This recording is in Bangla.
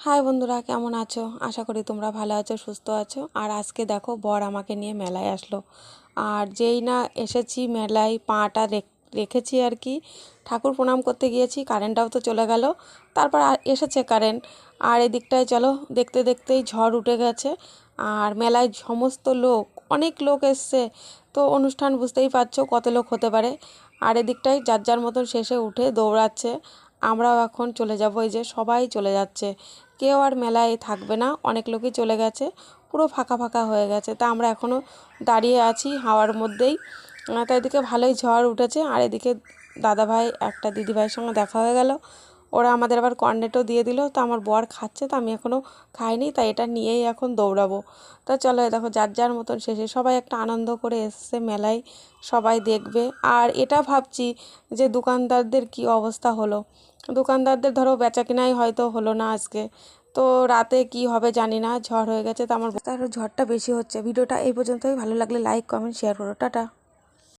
হাই বন্ধুরা, কেমন আছো? আশা করি তোমরা ভালো আছো, সুস্থ আছো। আর আজকে দেখো, বর আমাকে নিয়ে মেলায় আসলো। আর যেই না এসেছি মেলায়, পাটা রেখেছি আর কি, ঠাকুর প্রণাম করতে গিয়েছি, কারেন্টটাও তো চলে গেল। তারপর এসেছে কারেন্ট। আর এদিকটায় চলো, দেখতে দেখতেই ঝড় উঠে গেছে। আর মেলায় সমস্ত লোক, অনেক লোক এসছে। তো অনুষ্ঠান বুঝতেই পারছো কত লোক হতে পারে। আর এদিকটায় যার যার মতন শেষে উঠে দৌড়াচ্ছে। আমরাও এখন চলে যাব, এই যে সবাই চলে যাচ্ছে, কেউ আর মেলায় থাকবে না, অনেক লোকই চলে গেছে, পুরো ফাঁকা ফাঁকা হয়ে গেছে। তা আমরা এখনও দাঁড়িয়ে আছি হাওয়ার মধ্যেই। তাই এদিকে ভালোই ঝড় উঠেছে। আর এদিকে দাদাভাই একটা দিদিভাইয়ের সঙ্গে দেখা হয়ে গেল, ওরা আমাদের আবার কর্নেটও দিয়ে দিল। তো আমার বর খাচ্ছে, তো আমি এখনও খাইনি, তাই এটা নিয়েই এখন দৌড়াবো। তা চলো, দেখো যার যার মতন শেষে সবাই একটা আনন্দ করে এসছে মেলায়, সবাই দেখবে। আর এটা ভাবছি যে দোকানদারদের কি অবস্থা হলো। দোকানদারদের ধরো বেচাকেনাই হয়তো হলো না আজকে। তো রাতে কি হবে জানি না, ঝড় হয়ে গেছে। তো আমার ঝড়টা বেশি হচ্ছে। ভিডিওটা এই পর্যন্তই, ভালো লাগলে লাইক কমেন্ট শেয়ার করো, টাটা।